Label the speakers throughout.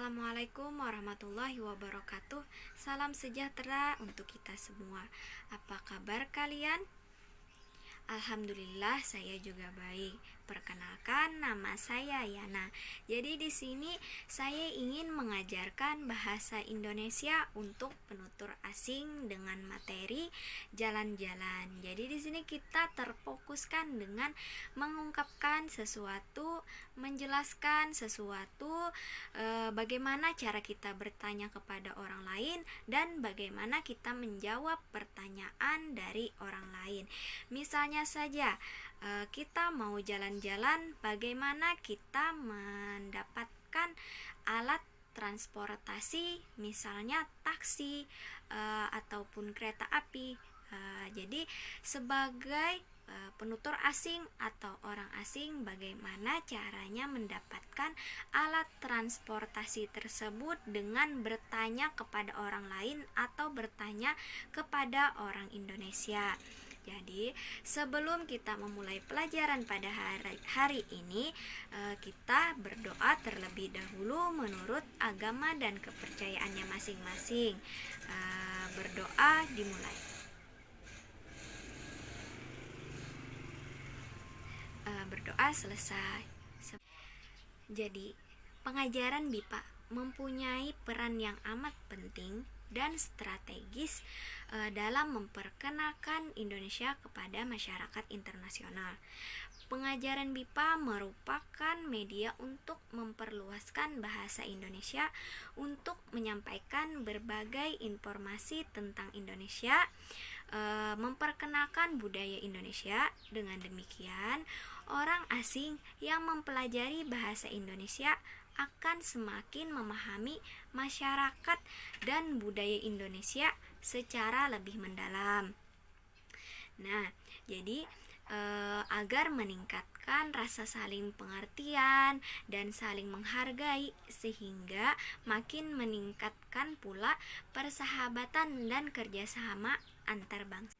Speaker 1: Assalamualaikum warahmatullahi wabarakatuh. Salam sejahtera untuk kita semua. Apa kabar kalian? Alhamdulillah saya juga baik. Perkenalkan, nama saya Yana. Jadi di sini saya ingin mengajarkan bahasa Indonesia untuk penutur asing dengan materi jalan-jalan. Jadi di sini kita terfokuskan dengan mengungkapkan sesuatu, menjelaskan sesuatu, bagaimana cara kita bertanya kepada orang lain dan bagaimana kita menjawab pertanyaan dari orang lain. Misalnya saja, kita mau jalan-jalan, bagaimana kita mendapatkan alat transportasi, misalnya taksi ataupun kereta api. Jadi sebagai penutur asing atau orang asing, bagaimana caranya mendapatkan alat transportasi tersebut dengan bertanya kepada orang lain atau bertanya kepada orang Indonesia. Jadi sebelum kita memulai pelajaran pada hari ini, kita berdoa terlebih dahulu menurut agama dan kepercayaannya masing-masing. Berdoa dimulai. Berdoa selesai. Jadi pengajaran BIPA mempunyai peran yang amat penting dan strategis dalam memperkenalkan Indonesia kepada masyarakat internasional. Pengajaran BIPA merupakan media untuk memperluaskan bahasa Indonesia, untuk menyampaikan berbagai informasi tentang Indonesia, memperkenalkan budaya Indonesia. Dengan demikian, orang asing yang mempelajari bahasa Indonesia akan semakin memahami masyarakat dan budaya Indonesia secara lebih mendalam. Nah, jadi agar meningkatkan rasa saling pengertian dan saling menghargai, sehingga makin meningkatkan pula persahabatan dan kerjasama antar bangsa.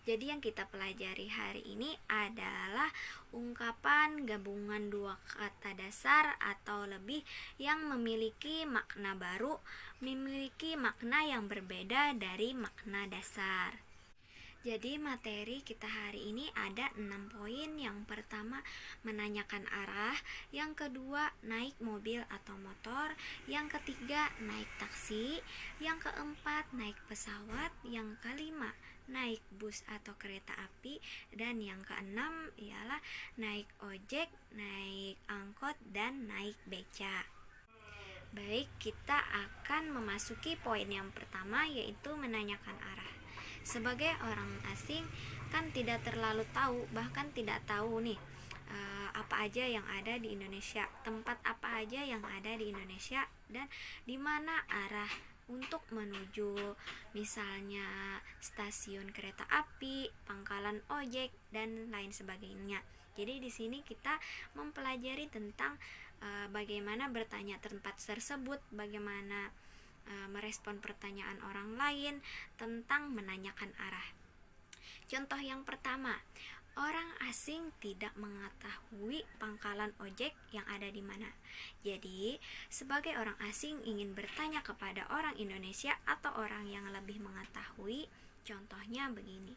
Speaker 1: Jadi yang kita pelajari hari ini adalah ungkapan gabungan dua kata dasar atau lebih yang memiliki makna baru, memiliki makna yang berbeda dari makna dasar. Jadi materi kita hari ini ada 6 poin. Yang pertama, menanyakan arah. Yang kedua, naik mobil atau motor. Yang ketiga, naik taksi. Yang keempat, naik pesawat. Yang kelima, naik bus atau kereta api. Dan yang keenam ialah naik ojek, naik angkot, dan naik beca. Baik, kita akan memasuki poin yang pertama, yaitu menanyakan arah. Sebagai orang asing kan tidak terlalu tahu, bahkan tidak tahu nih apa aja yang ada di Indonesia, tempat apa aja yang ada di Indonesia, dan di mana arah untuk menuju misalnya stasiun kereta api, pangkalan ojek, dan lain sebagainya. Jadi di sini kita mempelajari tentang bagaimana bertanya tempat tersebut, bagaimana merespon pertanyaan orang lain tentang menanyakan arah. Contoh yang pertama, orang asing tidak mengetahui pangkalan ojek yang ada di mana. Jadi, sebagai orang asing ingin bertanya kepada orang Indonesia atau orang yang lebih mengetahui, contohnya begini.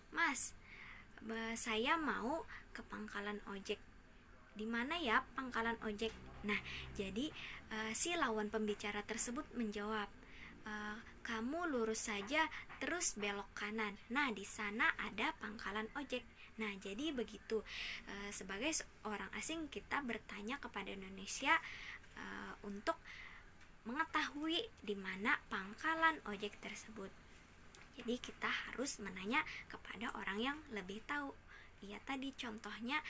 Speaker 1: Mas, saya mau ke pangkalan ojek. Di mana ya pangkalan ojek? Nah, jadi si lawan pembicara tersebut menjawab, kamu lurus saja terus belok kanan. Nah, di sana ada pangkalan ojek. Nah, jadi begitu. Sebagai orang asing kita bertanya kepada Indonesia untuk mengetahui di mana pangkalan ojek tersebut. Jadi kita harus menanya kepada orang yang lebih tahu. Ya, tadi contohnya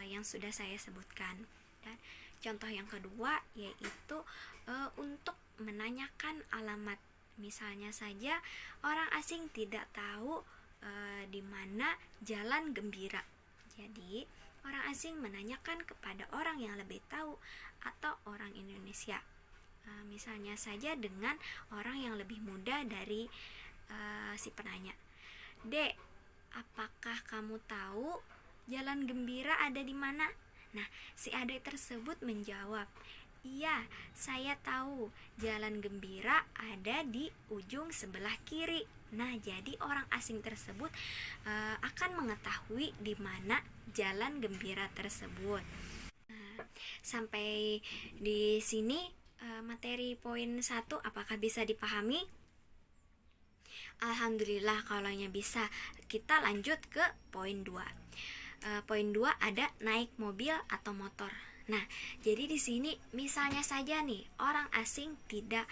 Speaker 1: yang sudah saya sebutkan. Dan contoh yang kedua yaitu untuk menanyakan alamat. Misalnya saja orang asing tidak tahu di mana Jalan Gembira. Jadi orang asing menanyakan kepada orang yang lebih tahu atau orang Indonesia. Misalnya saja dengan orang yang lebih muda dari si penanya. Dek, apakah kamu tahu Jalan Gembira ada di mana? Nah, si adik tersebut menjawab, "Iya, saya tahu jalan gembira ada di ujung sebelah kiri." Nah, jadi orang asing tersebut akan mengetahui di mana jalan gembira tersebut. Sampai di sini materi poin 1 apakah bisa dipahami? Alhamdulillah kalaunya bisa. Kita lanjut ke poin 2. Poin 2 ada naik mobil atau motor. Nah, jadi di sini misalnya saja nih orang asing tidak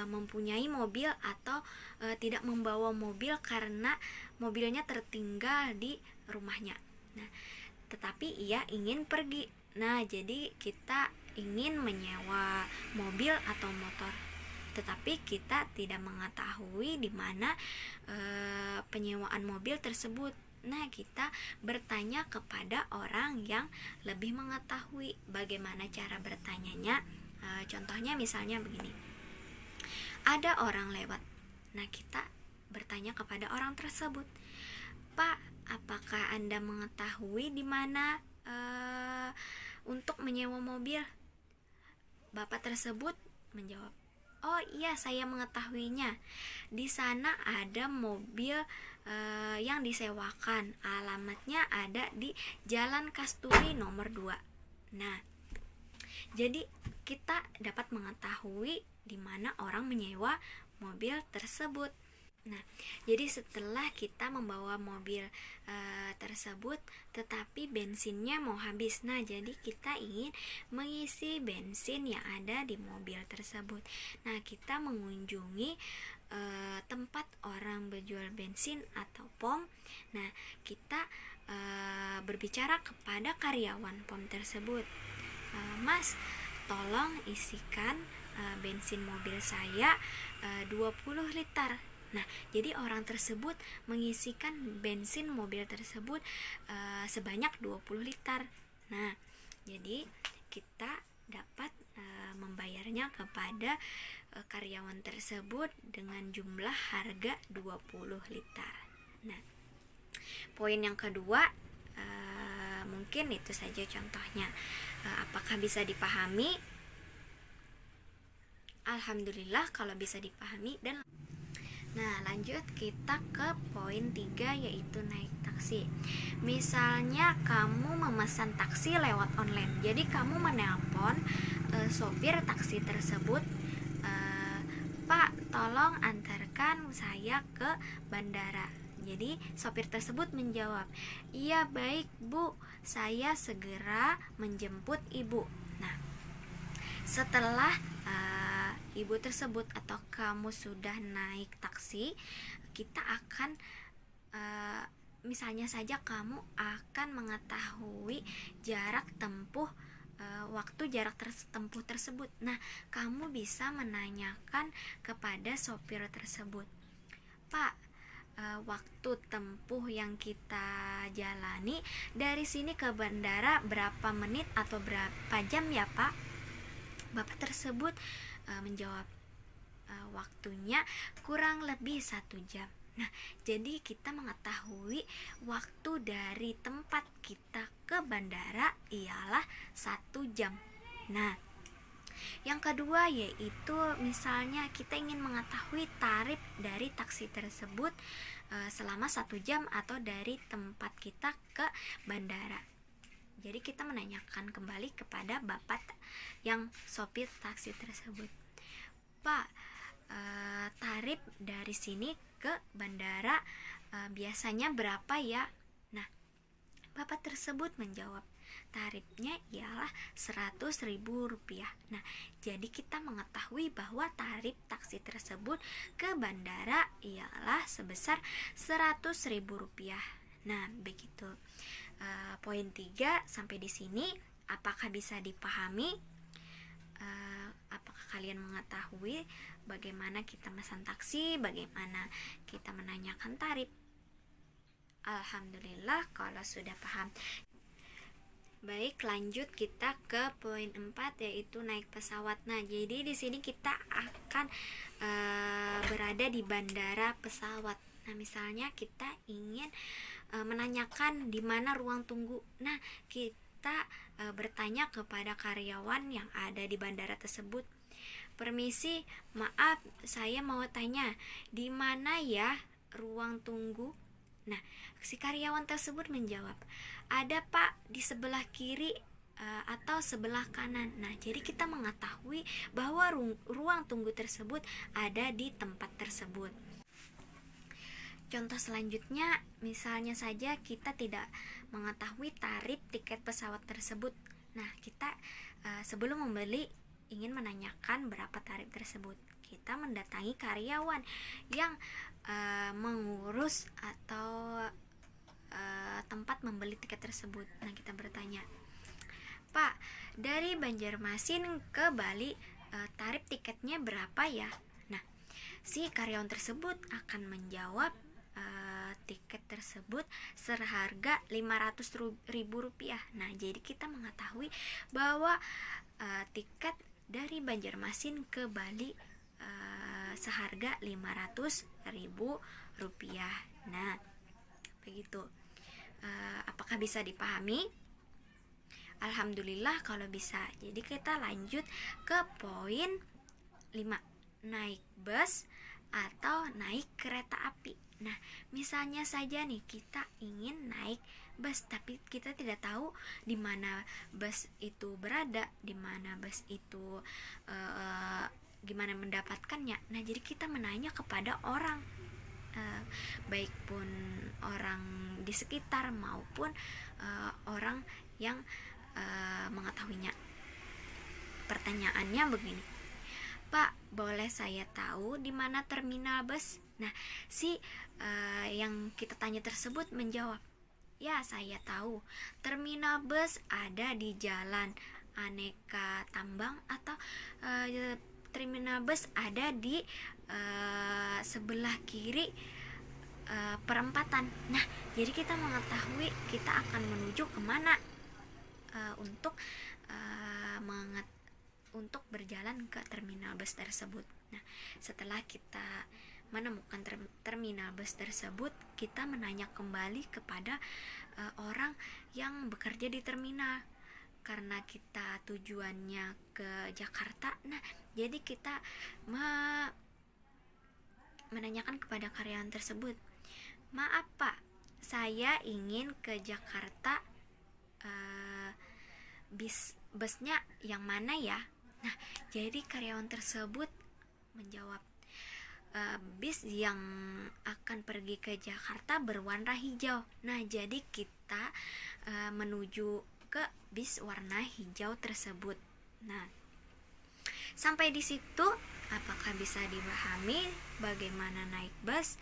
Speaker 1: mempunyai mobil atau tidak membawa mobil karena mobilnya tertinggal di rumahnya. Nah, tetapi ia ingin pergi. Nah, jadi kita ingin menyewa mobil atau motor, tetapi kita tidak mengetahui di mana penyewaan mobil tersebut. Nah, kita bertanya kepada orang yang lebih mengetahui. Bagaimana cara bertanyanya? Contohnya misalnya begini. Ada orang lewat. Nah, kita bertanya kepada orang tersebut, "Pak, apakah Anda mengetahui di mana untuk menyewa mobil?" Bapak tersebut menjawab, "Oh iya, saya mengetahuinya. Di sana ada mobil yang disewakan. Alamatnya ada di Jalan Kasturi nomor 2." Nah, jadi kita dapat mengetahui di mana orang menyewa mobil tersebut. Nah, jadi setelah kita membawa mobil tersebut, tetapi bensinnya mau habis. Nah, jadi kita ingin mengisi bensin yang ada di mobil tersebut. Nah, kita mengunjungi tempat orang berjual bensin atau pom. Nah, kita berbicara kepada karyawan pom tersebut, "Mas, tolong isikan bensin mobil saya 20 liter." Nah, jadi orang tersebut mengisikan bensin mobil tersebut sebanyak 20 liter. Nah, jadi kita dapat membayarnya kepada karyawan tersebut dengan jumlah harga 20 liter. Nah, poin yang kedua mungkin itu saja contohnya. Apakah bisa dipahami? Alhamdulillah kalau bisa dipahami. Dan nah, lanjut kita ke poin 3 yaitu naik taksi. Misalnya kamu memesan taksi lewat online. Jadi kamu menelpon sopir taksi tersebut, "Pak, tolong antarkan saya ke bandara." Jadi sopir tersebut menjawab, "Iya, baik Bu, saya segera menjemput Ibu." Nah, setelah ibu tersebut atau kamu sudah naik taksi, kita akan misalnya saja kamu akan mengetahui jarak tempuh waktu jarak tempuh tersebut. Nah, kamu bisa menanyakan kepada sopir tersebut, "Pak, waktu tempuh yang kita jalani dari sini ke bandara berapa menit atau berapa jam ya Pak?" Bapak tersebut menjawab, "Waktunya kurang lebih 1 jam." Nah, jadi kita mengetahui waktu dari tempat kita ke bandara ialah 1 jam. Nah, yang kedua yaitu misalnya kita ingin mengetahui tarif dari taksi tersebut selama 1 jam atau dari tempat kita ke bandara. Jadi kita menanyakan kembali kepada bapak yang sopir taksi tersebut, "Pak, tarif dari sini ke bandara biasanya berapa ya?" Nah, bapak tersebut menjawab, "Tarifnya ialah 100.000 rupiah." Nah, jadi kita mengetahui bahwa tarif taksi tersebut ke bandara ialah sebesar 100.000 rupiah. Nah, begitu. Poin 3 sampai di sini apakah bisa dipahami? Apakah kalian mengetahui bagaimana kita memesan taksi, bagaimana kita menanyakan tarif? Alhamdulillah kalau sudah paham. Baik, lanjut kita ke poin 4 yaitu naik pesawat. Nah, jadi di sini kita akan berada di bandara pesawat. Nah, misalnya kita ingin menanyakan di mana ruang tunggu. Nah, kita bertanya kepada karyawan yang ada di bandara tersebut, "Permisi, maaf, saya mau tanya, di mana ya ruang tunggu?" Nah, si karyawan tersebut menjawab, "Ada Pak, di sebelah kiri atau sebelah kanan." Nah, jadi kita mengetahui bahwa ruang tunggu tersebut ada di tempat tersebut. Contoh selanjutnya, misalnya saja kita tidak mengetahui tarif tiket pesawat tersebut. Nah, kita sebelum membeli ingin menanyakan berapa tarif tersebut. Kita mendatangi karyawan yang mengurus atau tempat membeli tiket tersebut. Nah, kita bertanya, "Pak, dari Banjarmasin ke Bali tarif tiketnya berapa ya?" Nah, si karyawan tersebut akan menjawab tiket tersebut seharga Rp500.000. Nah, jadi kita mengetahui bahwa tiket dari Banjarmasin ke Bali seharga Rp500.000. Nah, begitu. Apakah bisa dipahami? Alhamdulillah kalau bisa. Jadi kita lanjut ke poin 5, naik bus atau naik kereta api. Nah, misalnya saja nih kita ingin naik bus tapi kita tidak tahu di mana bus itu berada, di mana bus itu gimana mendapatkannya. Nah, jadi kita menanya kepada orang, baik pun orang di sekitar maupun orang yang mengetahuinya. Pertanyaannya begini, "Pak, boleh saya tahu di mana terminal bus?" Nah, si yang kita tanya tersebut menjawab, "Ya, saya tahu. Terminal bus ada di Jalan Aneka Tambang atau terminal bus ada di sebelah kiri perempatan." Nah, jadi kita mengetahui kita akan menuju kemana untuk berjalan ke terminal bus tersebut. Nah, setelah kita menemukan terminal bus tersebut, kita menanya kembali kepada orang yang bekerja di terminal. Karena kita tujuannya ke Jakarta, nah jadi kita menanyakan kepada karyawan tersebut, "Maaf Pak, saya ingin ke Jakarta, busnya yang mana ya?" Nah, jadi karyawan tersebut menjawab, "Bis yang akan pergi ke Jakarta berwarna hijau." Nah, jadi kita menuju ke bis warna hijau tersebut. Nah, sampai di situ apakah bisa dipahami bagaimana naik bus?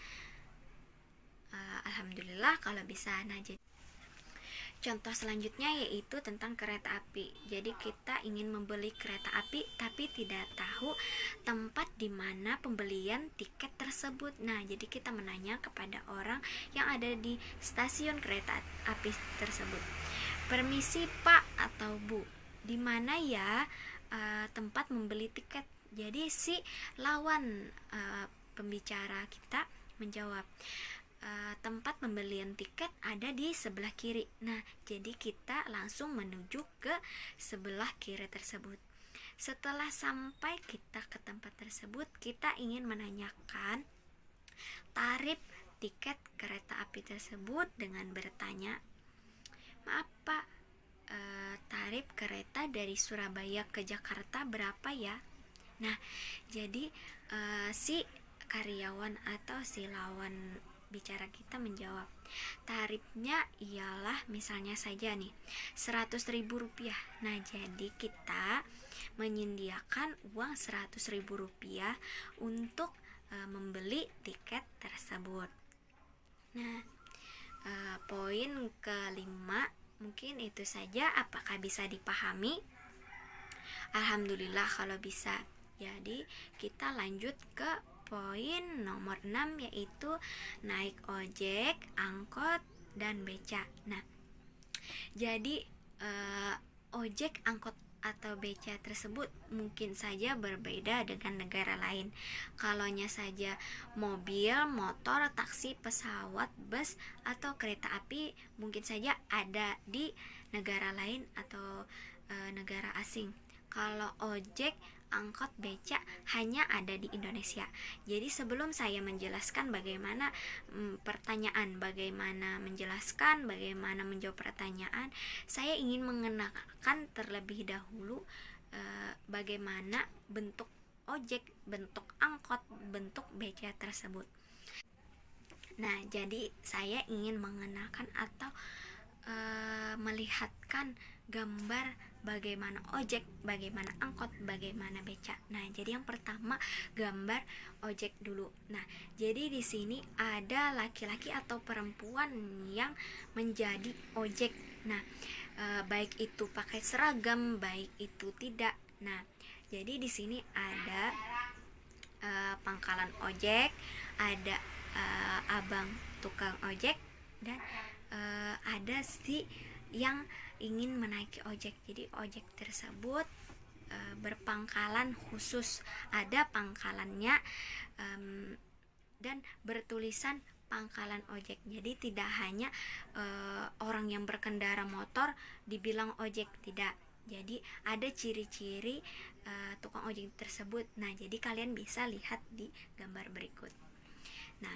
Speaker 1: Alhamdulillah kalau bisa. Nah, jadi contoh selanjutnya yaitu tentang kereta api. Jadi kita ingin membeli kereta api tapi tidak tahu tempat di mana pembelian tiket tersebut. Nah, jadi kita menanya kepada orang yang ada di stasiun kereta api tersebut, "Permisi Pak atau Bu, di mana ya tempat membeli tiket?" Jadi si lawan pembicara kita menjawab, "Tempat pembelian tiket ada di sebelah kiri." Nah, jadi kita langsung menuju ke sebelah kiri tersebut. Setelah sampai kita ke tempat tersebut, kita ingin menanyakan tarif tiket kereta api tersebut dengan bertanya, "Maaf Pak, tarif kereta dari Surabaya ke Jakarta berapa ya?" Nah, jadi si karyawan atau si lawan bicara kita menjawab, "Tarifnya ialah misalnya saja nih Rp100.000. Nah, jadi kita menyediakan uang Rp100.000 untuk membeli tiket tersebut. Nah, poin kelima mungkin itu saja. Apakah bisa dipahami? Alhamdulillah kalau bisa. Jadi kita lanjut ke poin nomor 6 yaitu naik ojek, angkot, dan beca. Nah, jadi ojek, angkot, atau beca tersebut mungkin saja berbeda dengan negara lain. Kalaunya saja mobil, motor, taksi, pesawat, bus, atau kereta api mungkin saja ada di negara lain atau negara asing. Kalau ojek, angkot, beca hanya ada di Indonesia. Jadi sebelum saya menjelaskan bagaimana pertanyaan, bagaimana menjelaskan, bagaimana menjawab pertanyaan, saya ingin mengenalkan terlebih dahulu bagaimana bentuk ojek, bentuk angkot, bentuk beca tersebut. Nah, jadi saya ingin mengenalkan atau melihatkan gambar bagaimana ojek, bagaimana angkot, bagaimana beca. Nah, jadi yang pertama gambar ojek dulu. Nah, jadi di sini ada laki-laki atau perempuan yang menjadi ojek. Nah, baik itu pakai seragam, baik itu tidak. Nah, jadi di sini ada pangkalan ojek, ada abang tukang ojek, dan ada si yang ingin menaiki ojek. Jadi ojek tersebut berpangkalan khusus, ada pangkalannya dan bertulisan pangkalan ojek. Jadi tidak hanya orang yang berkendara motor dibilang ojek, tidak. Jadi ada ciri-ciri tukang ojek tersebut. Nah, jadi kalian bisa lihat di gambar berikut. Nah,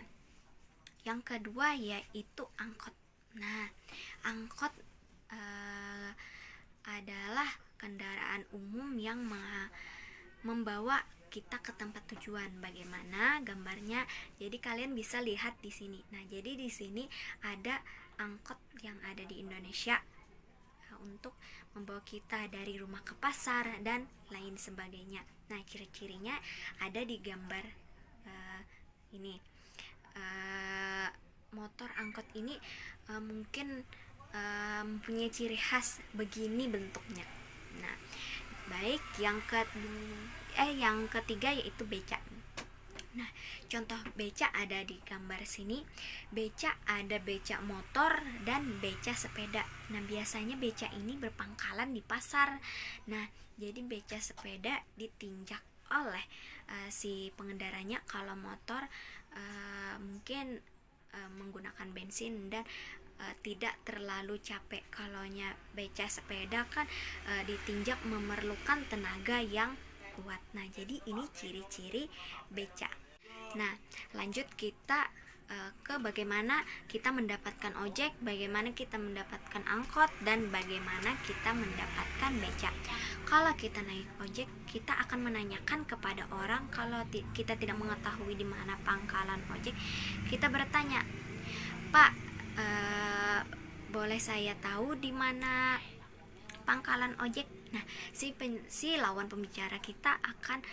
Speaker 1: yang kedua yaitu angkot. Nah, angkot adalah kendaraan umum yang membawa kita ke tempat tujuan. Bagaimana gambarnya? Jadi kalian bisa lihat di sini. Nah, jadi di sini ada angkot yang ada di Indonesia untuk membawa kita dari rumah ke pasar dan lain sebagainya. Nah, ciri-cirinya ada di gambar ini. Motor angkot ini mungkin mempunyai ciri khas begini bentuknya. Nah, baik yang ketiga yaitu beca. Nah, contoh beca ada di gambar sini. Beca ada beca motor dan beca sepeda. Nah, biasanya beca ini berpangkalan di pasar. Nah, jadi beca sepeda ditinjak oleh si pengendaranya. Kalau motor mungkin menggunakan bensin dan tidak terlalu capek. Kalaunya beca sepeda kan ditinjak memerlukan tenaga yang kuat. Nah, jadi ini ciri-ciri beca. Nah, lanjut kita ke bagaimana kita mendapatkan ojek, bagaimana kita mendapatkan angkot, dan bagaimana kita mendapatkan beca. Kalau kita naik ojek, kita akan menanyakan kepada orang. Kalau kita tidak mengetahui di mana pangkalan ojek, kita bertanya, "Pak, boleh saya tahu di mana pangkalan ojek?" Nah, si lawan pembicara kita akan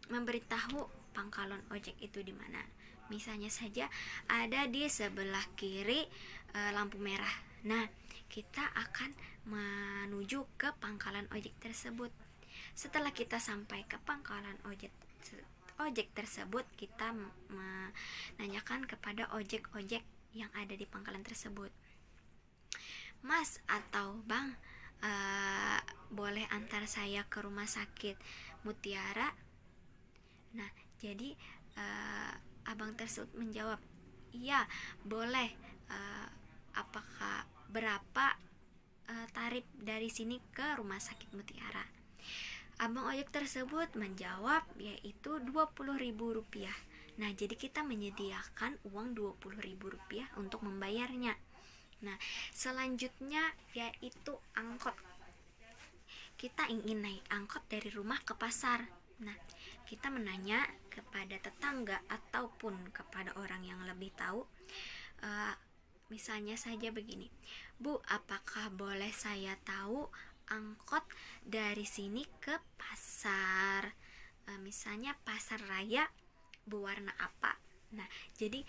Speaker 1: memberitahu pangkalan ojek itu di mana. Misalnya saja ada di sebelah kiri lampu merah. Nah, kita akan menuju ke pangkalan ojek tersebut. Setelah kita sampai ke pangkalan ojek tersebut, kita menanyakan kepada ojek-ojek yang ada di pangkalan tersebut, "Mas atau Bang, boleh antar saya ke rumah sakit Mutiara?" Nah, jadi abang tersebut menjawab, "Iya, boleh. Apakah berapa tarif dari sini ke rumah sakit Mutiara?" Abang ojek tersebut menjawab yaitu Rp20.000. Nah, jadi kita menyediakan uang Rp20.000 untuk membayarnya. Nah, selanjutnya yaitu angkot. Kita ingin naik angkot dari rumah ke pasar. Nah, kita menanya kepada tetangga ataupun kepada orang yang lebih tahu. Misalnya saja begini, "Bu, apakah boleh saya tahu angkot dari sini ke pasar, misalnya pasar raya, berwarna apa?" Nah, jadi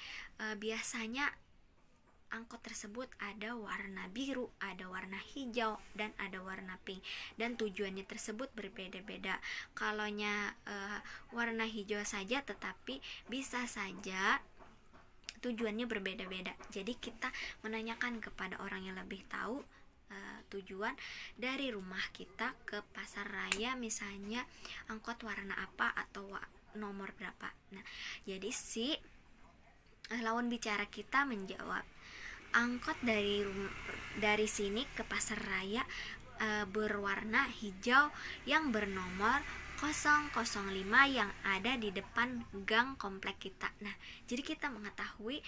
Speaker 1: biasanya angkot tersebut ada warna biru, ada warna hijau, dan ada warna pink. Dan tujuannya tersebut berbeda-beda. Kalaunya warna hijau saja, tetapi bisa saja tujuannya berbeda-beda. Jadi kita menanyakan kepada orang yang lebih tahu tujuan dari rumah kita ke pasar raya, misalnya angkot warna apa atau nomor berapa. Nah, jadi si lawan bicara kita menjawab, angkot dari sini ke pasar raya berwarna hijau yang bernomor 005 yang ada di depan gang komplek kita. Nah, jadi kita mengetahui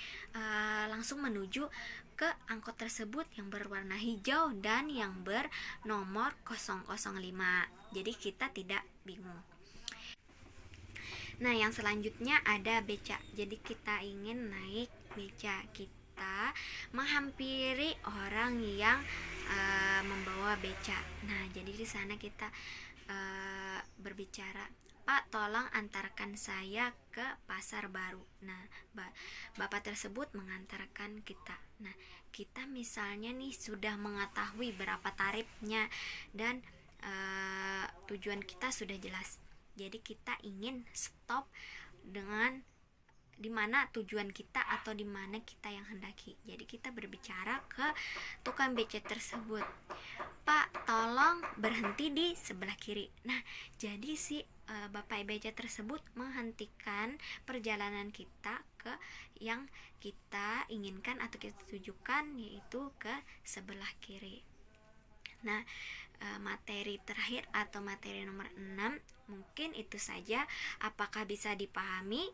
Speaker 1: langsung menuju ke angkot tersebut yang berwarna hijau dan yang bernomor 005. Jadi kita tidak bingung. Nah, yang selanjutnya ada beca. Jadi kita ingin naik beca. Kita menghampiri orang yang membawa beca. Nah, jadi di sana kita berbicara, "Pak, tolong antarkan saya ke pasar baru." Nah, bapak tersebut mengantarkan kita. Nah, kita misalnya nih sudah mengetahui berapa tarifnya dan tujuan kita sudah jelas. Jadi kita ingin stop dengan di mana tujuan kita atau di mana kita yang hendaki. Jadi kita berbicara ke tukang becak tersebut, "Pak, tolong berhenti di sebelah kiri." Nah, jadi si bapak becak tersebut menghentikan perjalanan kita ke yang kita inginkan atau kita tujukan, yaitu ke sebelah kiri. Nah, materi terakhir atau materi nomor 6 mungkin itu saja. Apakah bisa dipahami?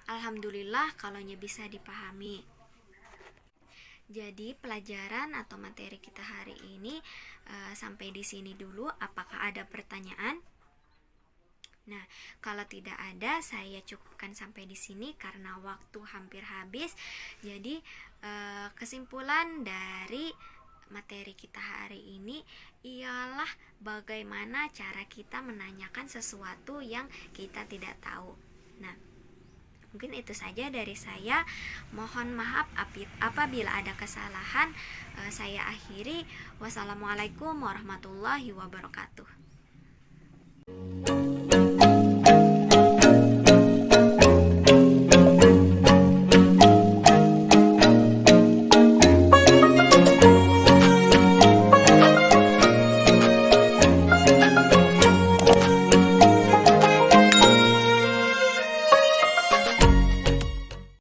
Speaker 1: Alhamdulillah kalaunya bisa dipahami. Jadi pelajaran atau materi kita hari ini sampai di sini dulu. Apakah ada pertanyaan? Nah, kalau tidak ada, saya cukupkan sampai di sini karena waktu hampir habis. Jadi kesimpulan dari materi kita hari ini ialah bagaimana cara kita menanyakan sesuatu yang kita tidak tahu. Nah, mungkin itu saja dari saya. Mohon maaf apabila ada kesalahan. Saya akhiri. Wassalamualaikum warahmatullahi wabarakatuh.